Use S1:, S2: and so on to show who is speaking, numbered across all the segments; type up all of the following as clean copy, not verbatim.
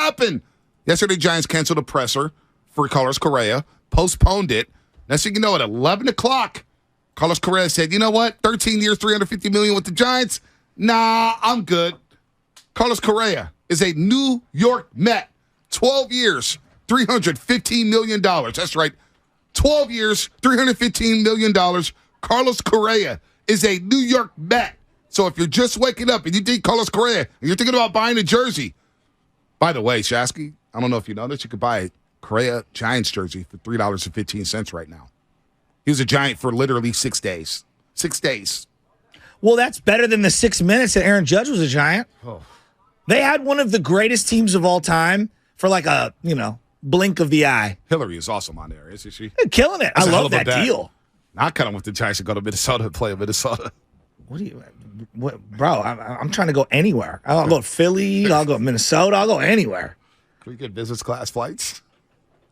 S1: happened? Yesterday, Giants canceled a presser for Carlos Correa, postponed it. Next thing you know, at 11 o'clock, Carlos Correa said, you know what, 13 years, $350 million with the Giants? Nah, I'm good. Carlos Correa is a New York Met. 12 years, $315 million. That's right. 12 years, $315 million. Carlos Correa is a New York Met. So if you're just waking up and you think Carlos Correa and you're thinking about buying a jersey, by the way, Shasky, I don't know if you know this, you could buy a Correa Giants jersey for $3.15 right now. He was a Giant for literally 6 days. 6 days.
S2: Well, that's better than the 6 minutes that Aaron Judge was a Giant.
S1: Oh.
S2: They had one of the greatest teams of all time for like a, blink of the eye.
S1: Hillary is awesome on there, isn't she?
S2: They're killing it.
S1: That's
S2: I love that deal.
S1: I kind of want the Giants to go to Minnesota and play in Minnesota.
S2: Bro, I'm trying to go anywhere. I'll go to Philly. I'll go to Minnesota. I'll go anywhere.
S1: Can we get business class flights?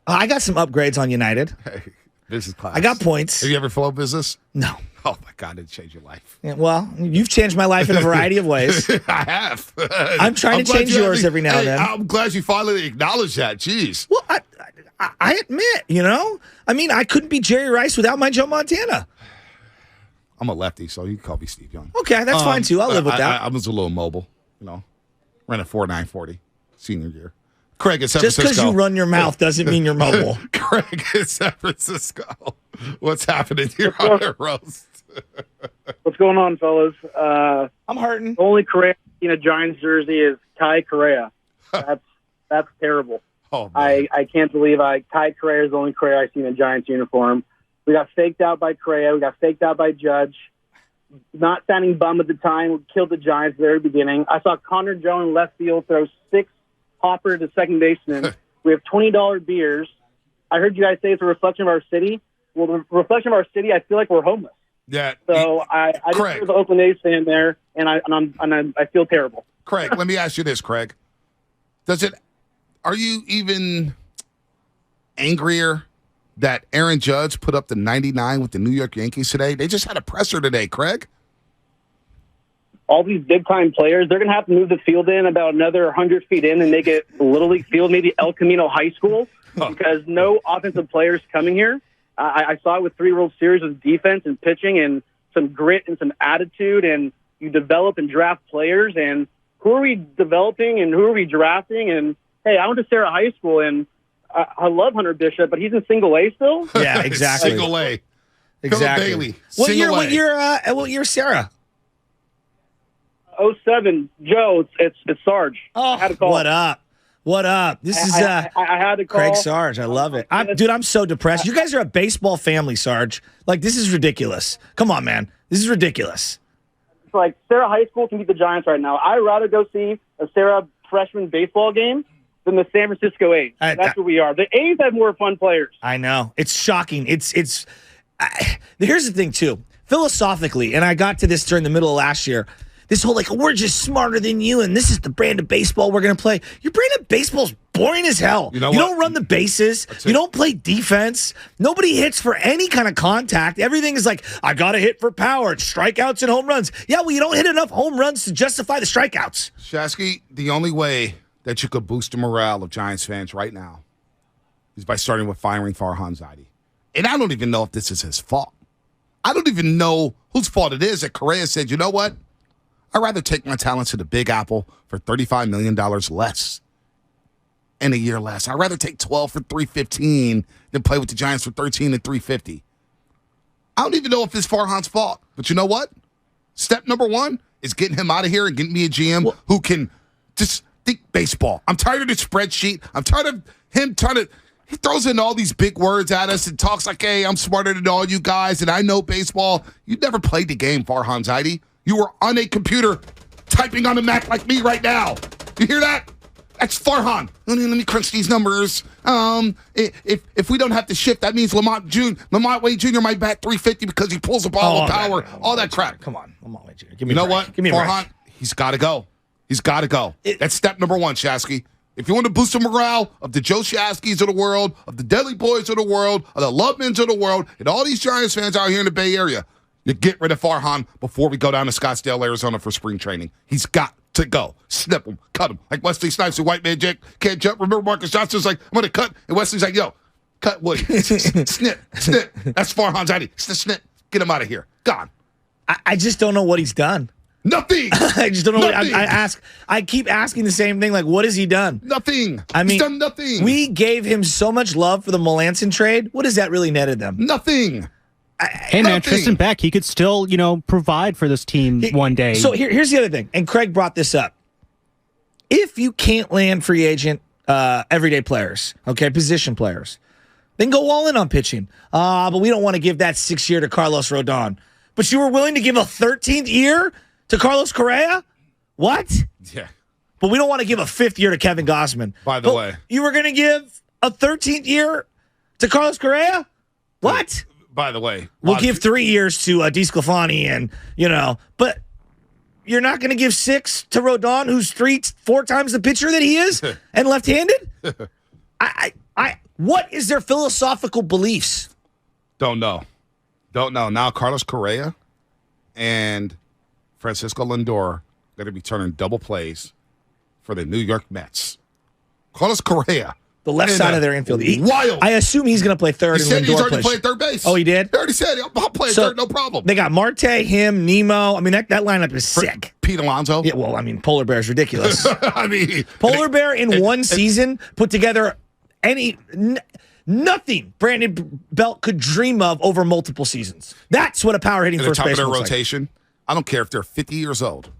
S2: I got some upgrades on United.
S1: Hey, business class.
S2: I got points.
S1: Have you ever flown business?
S2: No.
S1: Oh, my God, it changed your life.
S2: Yeah, well, you've changed my life in a variety of ways.
S1: I have.
S2: I'm trying to change yours every now and then.
S1: I'm glad you finally acknowledged that. Jeez.
S2: Well, I admit, I couldn't be Jerry Rice without my Joe Montana.
S1: I'm a lefty, so you can call me Steve Young.
S2: Okay, that's fine, too. I'll live with that.
S1: I was a little mobile, Ran a 4.940 senior year. Craig at San
S2: Just
S1: Francisco.
S2: because you run your mouth doesn't mean you're mobile.
S1: Craig at San Francisco. What's happening here on the roast?
S3: What's going on, fellas?
S2: I'm hurting.
S3: The only Correa in a Giants jersey is Kai Correa. That's terrible.
S1: Oh, man.
S3: I can't believe Kai Correa is the only Correa I've seen in a Giants uniform. We got faked out by Correa. We got faked out by Judge. Not standing bum at the time. Killed the Giants at the very beginning. I saw Connor Joe in left field throw 6 hopper to second baseman. We have $20 beers. I heard you guys say it's a reflection of our city. Well, the reflection of our city, I feel like we're homeless.
S1: Yeah.
S3: So I just heard the Oakland A's fan there, and I feel terrible.
S1: Craig, let me ask you this, Craig. Are you even angrier that Aaron Judge put up the 99 with the New York Yankees today? They just had a presser today, Craig.
S3: All these big-time players, they're going to have to move the field in about another 100 feet in and make it Little League field, maybe El Camino High School, because no offensive players coming here. I saw it with 3 World Series with defense and pitching and some grit and some attitude, and you develop and draft players. And who are we developing and who are we drafting? And, hey, I went to Sarah High School, and I love Hunter Bishop, but he's in single A still?
S2: Yeah, exactly.
S1: Single A.
S2: Exactly.
S1: Philip Bailey.
S2: What year, Sarah?
S3: 07. Joe, it's Sarge.
S2: Oh,
S3: I had to call.
S2: What up? This is
S3: I had to call.
S2: Craig Sarge. I love it. I'm so depressed. You guys are a baseball family, Sarge. Like, this is ridiculous. Come on, man. This is ridiculous.
S3: It's like Sarah High School can beat the Giants right now. I'd rather go see a Sarah freshman baseball game than the San Francisco A's. That's what we are. The A's have more fun players.
S2: I know. It's shocking. Here's the thing, too. Philosophically, and I got to this during the middle of last year, this whole, we're just smarter than you, and this is the brand of baseball we're going to play. Your brand of baseball's boring as hell. You don't run the bases. You don't play defense. Nobody hits for any kind of contact. Everything is like, I got to hit for power, strikeouts and home runs. Yeah, well, you don't hit enough home runs to justify the strikeouts.
S1: Shasky, the only way that you could boost the morale of Giants fans right now is by starting with firing Farhan Zaidi. And I don't even know if this is his fault. I don't even know whose fault it is that Correa said, you know what? I'd rather take my talents to the Big Apple for $35 million less in a year less. I'd rather take 12 for $315 than play with the Giants for $13 and $350. I don't even know if it's Farhan's fault. But you know what? Step number 1 is getting him out of here and getting me a GM who can just think baseball. I'm tired of the spreadsheet. I'm tired of him he throws in all these big words at us and talks like, hey, I'm smarter than all you guys and I know baseball. You never played the game, Farhan Zaidi. You were on a computer typing on a Mac like me right now. You hear that? That's Farhan. Let me crunch these numbers. If we don't have to shift, that means Lamont Wade Jr. might bat 350 because he pulls a ball of power. All that crap.
S2: Come on, Lamont Wade Jr. Give me
S1: you know what?
S2: Give me
S1: Farhan, he's got to go. He's got to go. That's step number 1, Shasky. If you want to boost the morale of the Joe Shaskys of the world, of the Deli Boys of the world, of the Lovemans of the world, and all these Giants fans out here in the Bay Area, you get rid of Farhan before we go down to Scottsdale, Arizona for spring training. He's got to go. Snip him, cut him. Like Wesley Snipes, the white man can't jump. Remember Marcus Johnson's like, I'm going to cut. And Wesley's like, yo, cut Woody. Snip. That's Farhan Zaidi. Snip. Get him out of here. Gone.
S2: I just don't know what he's done.
S1: Nothing.
S2: I just don't know. I keep asking the same thing. Like, what has he done?
S1: Nothing.
S2: I mean,
S1: he's done nothing.
S2: We gave him so much love for the Melanson trade. What has that really netted them?
S1: Nothing.
S4: Hey, man, Tristan Beck, he could still, provide for this team one day.
S2: So here's the other thing, and Craig brought this up. If you can't land free agent everyday players, okay, position players, then go all in on pitching. But we don't want to give that 6th year to Carlos Rodon. But you were willing to give a 13th year to Carlos Correa? What?
S1: Yeah.
S2: But we don't want to give a 5th year to Kevin Gossman.
S1: By the way.
S2: You were going to give a 13th year to Carlos Correa? What?
S1: By the way.
S2: We'll give 3 years to DeSclafani but you're not going to give 6 to Rodon, who's 4 times the pitcher that he is and left-handed? What is their philosophical beliefs?
S1: Don't know. Now Carlos Correa and Francisco Lindor are going to be turning double plays for the New York Mets. Carlos Correa.
S2: The left side of their infield.
S1: Wild.
S2: I assume he's going to play third.
S1: He said he's already played third base.
S2: Oh, he did?
S1: He already said, I'll play third, no problem.
S2: They got Marte, him, Nemo. I mean, that lineup is sick.
S1: Pete Alonso.
S2: Yeah, well, I mean, Polar Bear is ridiculous.
S1: I mean.
S2: Polar Bear in one season put together nothing Brandon Belt could dream of over multiple seasons. That's what a power hitting first baseman
S1: looks like. Top of their rotation, I don't care if they're 50 years old.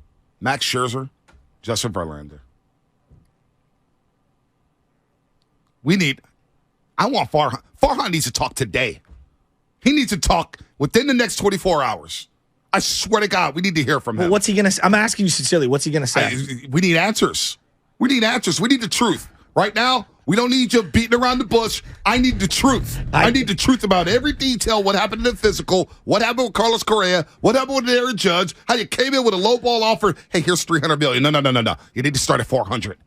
S1: Max Scherzer, Justin Verlander. I want Farhan. Farhan needs to talk today. He needs to talk within the next 24 hours. I swear to God, we need to hear from him.
S2: Well, what's he going to say? I'm asking you sincerely. What's he going to say?
S1: We need answers. We need the truth. Right now, we don't need you beating around the bush. I need the truth. I need the truth about every detail, what happened in the physical, what happened with Carlos Correa, what happened with Aaron Judge, how you came in with a low ball offer. Hey, here's $300 million. No. You need to start at 400.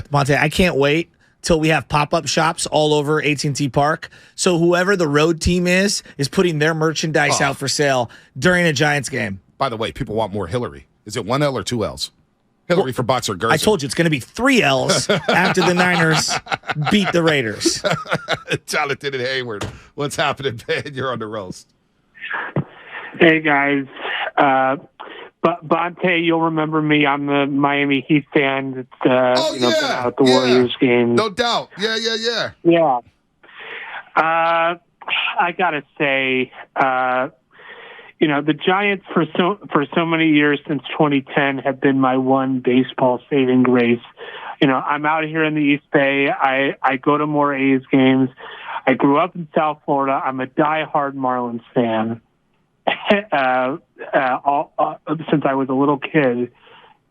S2: Monte, I can't wait till we have pop-up shops all over AT&T Park. So whoever the road team is putting their merchandise out for sale during a Giants game.
S1: By the way, people want more Hillary. Is it 1 L or 2 L's? Hillary for Boxer Gerson.
S2: I told you it's going to be 3 L's after the Niners beat the Raiders.
S1: Jonathan and Hayward, what's happening, man? You're on the roast.
S5: Hey, guys. Bonte, you'll remember me. I'm the Miami Heat fan that's been out at the Warriors game.
S1: No doubt. Yeah.
S5: Yeah. I got to say, the Giants for so many years since 2010 have been my one baseball saving grace. I'm out here in the East Bay. I go to more A's games. I grew up in South Florida. I'm a diehard Marlins fan. Since I was a little kid,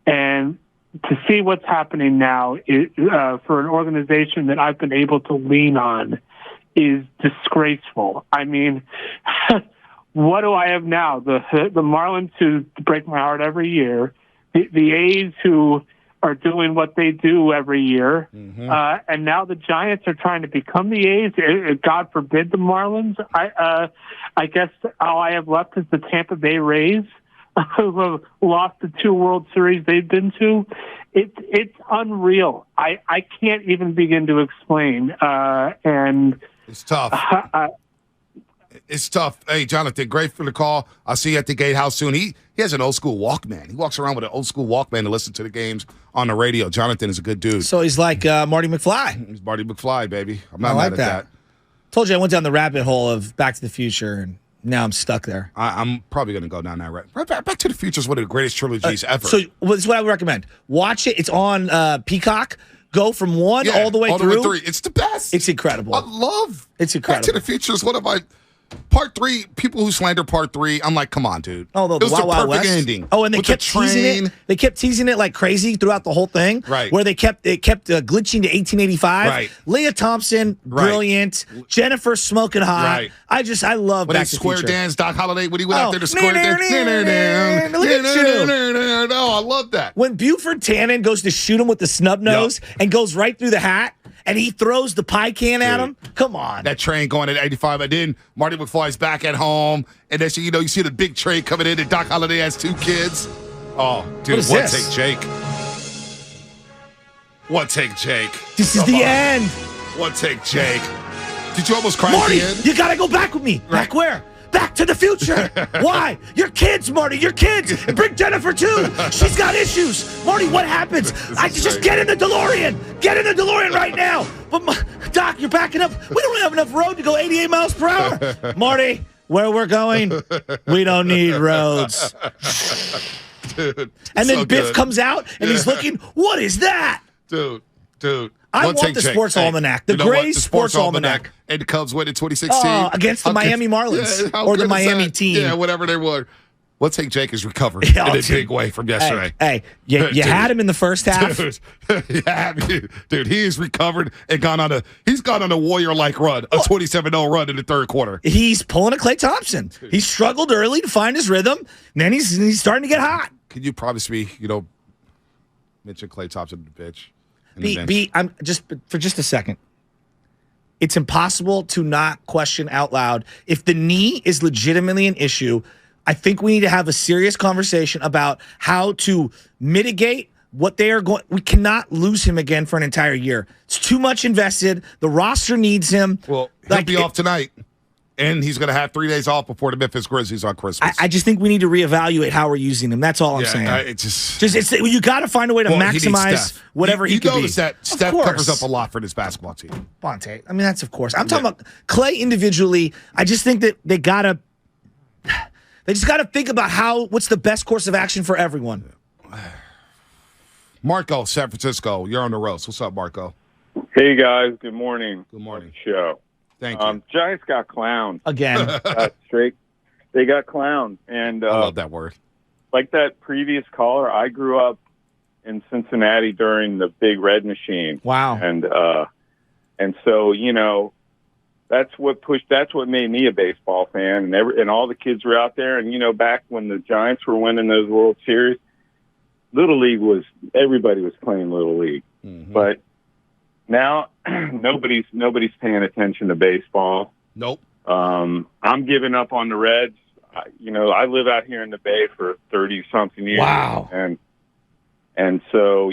S5: and to see what's happening now for an organization that I've been able to lean on is disgraceful. I mean, what do I have now? The Marlins who break my heart every year, the A's who are doing what they do every year, and now the Giants are trying to become the A's. God forbid the Marlins. I guess all I have left is the Tampa Bay Rays, who have lost the 2 World Series they've been to. It's unreal. I can't even begin to explain. And
S1: it's tough. It's tough. Hey, Jonathan, great for the call. I'll see you at the Gatehouse soon. He has an old school Walkman. He walks around with an old school Walkman to listen to the games on the radio. Jonathan is a good dude.
S2: So he's like Marty McFly.
S1: He's Marty McFly, baby. I'm not
S2: mad
S1: at that.
S2: Told you I went down the rabbit hole of Back to the Future, and now I'm stuck there.
S1: I'm probably going to go down that right. Back to the Future is one of the greatest trilogies ever.
S2: So this is what I would recommend. Watch it. It's on Peacock. Go from 1 all the way through.
S1: 3. It's the best.
S2: It's incredible.
S1: It's incredible. Back to the Future is one of my... Part 3, people who slander Part 3, I'm like, come on, dude.
S2: Oh,
S1: it was the perfect ending.
S2: Oh, and they kept teasing it. They kept teasing it like crazy throughout the whole thing.
S1: Right.
S2: Where it kept glitching to 1885.
S1: Right.
S2: Leah Thompson, brilliant. Jennifer smoking hot.
S1: Right.
S2: I love
S1: when
S2: Back to the
S1: Square
S2: Future.
S1: Dance, Doc Holliday, when he went out there to square dance.
S2: Look at you.
S1: No, I love that.
S2: When Buford Tannen goes to shoot him with the snub nose and goes right through the hat, and he throws the pie can at him. Come on.
S1: That train going at 85. And then Marty McFly's back at home. And then, you see the big train coming in, and Doc Holliday has 2 kids. Oh, dude,
S2: What is
S1: one
S2: this?
S1: take Jake. One take Jake.
S2: This is the end.
S1: One take Jake. Did you almost cry
S2: Marty,
S1: at the end?
S2: you got to go back with me. Back where? Back to the future. Why? Your kids, Marty, your kids. And bring Jennifer, too. She's got issues. Marty, what happens? I just get in the DeLorean. Get in the DeLorean right now. But, Doc, you're backing up. We don't have enough road to go 88 miles per hour. Marty, where we're going, we don't need roads.
S1: Dude.
S2: And then
S1: so
S2: Biff
S1: good.
S2: comes out, and he's looking, what is that?
S1: Dude.
S2: I
S1: One
S2: want
S1: take
S2: the
S1: Jake.
S2: sports almanac, the
S1: you know what?
S2: gray sports almanac.
S1: And the Cubs win in 2016.
S2: Against the Miami Marlins
S1: how
S2: or the
S1: good is
S2: Miami
S1: that?
S2: team.
S1: Yeah, whatever they were. One take Jake is recovered
S2: Yeah,
S1: in a
S2: dude.
S1: big way from yesterday.
S2: Hey, you had him in the first half.
S1: Dude, he's recovered and gone on a Warrior-like run, a 27-0 run in the third quarter.
S2: He's pulling a Klay Thompson. He struggled early to find his rhythm, and then he's starting to get hot.
S1: Can you promise me you don't mention Klay Thompson the bitch?
S2: I'm just a second. It's impossible to not question out loud if the knee is legitimately an issue. I think we need to have a serious conversation about how to mitigate what they are going. We cannot lose him again for an entire year. It's too much invested. The roster needs him.
S1: Well, he'll be off tonight, and he's going to have 3 days off before the Memphis Grizzlies on Christmas.
S2: I just think we need to reevaluate how we're using him. That's all I'm saying. You got to find a way to maximize whatever he could be.
S1: You notice that Steph covers up a lot for this basketball team.
S2: Bonte. I mean, that's of course. I'm talking about Klay individually. I just think that they just got to think about what's the best course of action for everyone.
S1: Marco, San Francisco, you're on the roast. What's up, Marco?
S6: Hey, guys. Good morning.
S1: Good morning.
S6: Show.
S1: Thank you.
S6: Giants got clowned.
S2: Again.
S6: Straight. They got clowned. And
S1: I love that word.
S6: Like that previous caller, I grew up in Cincinnati during the Big Red Machine.
S2: Wow.
S6: And so, that's what made me a baseball fan. And all the kids were out there. And, back when the Giants were winning those World Series, Little League everybody was playing Little League. Mm-hmm. But now nobody's paying attention to baseball.
S1: Nope.
S6: I'm giving up on the Reds. I live out here in the Bay for 30-something years.
S2: Wow.
S6: And so,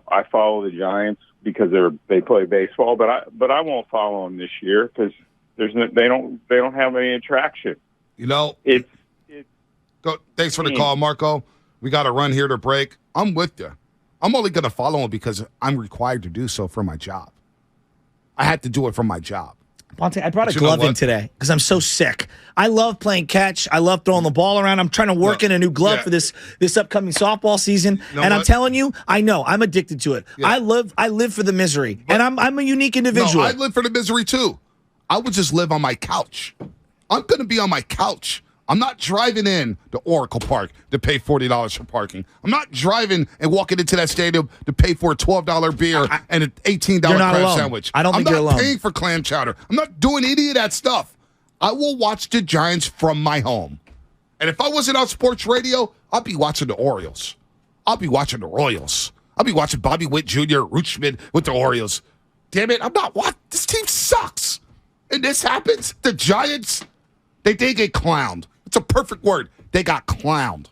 S6: I follow the Giants because they play baseball, but I won't follow them this year because they don't have any attraction.
S1: Thanks for the call, Marco. We got to run here to break. I'm with you. I'm only going to follow him because I'm required to do so for my job. I had to do it for my job.
S2: Ponte, I brought a glove in today because I'm so sick. I love playing catch. I love throwing the ball around. I'm trying to work in a new glove for this upcoming softball season. I'm telling you, I know I'm addicted to it. Yeah. I live for the misery, and I'm a unique individual.
S1: No, I live for the misery too. I would just live on my couch. I'm going to be on my couch. I'm not driving in to Oracle Park to pay $40 for parking. I'm not driving and walking into that stadium to pay for a $12 beer and an $18 crab sandwich.
S2: I don't think you're alone.
S1: I'm not paying for clam chowder. I'm not doing any of that stuff. I will watch the Giants from my home. And if I wasn't on sports radio, I'd be watching the Orioles. I'll be watching the Royals. I'll be watching Bobby Witt Jr., Root Schmidt with the Orioles. Damn it, I'm not watching. This team sucks. And this happens. The Giants, they get clowned. It's a perfect word. They got clowned.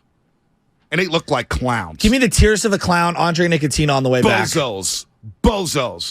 S1: And they look like clowns.
S2: Give me the tears of a clown, Andre Nicotino on the way back.
S1: Bozos.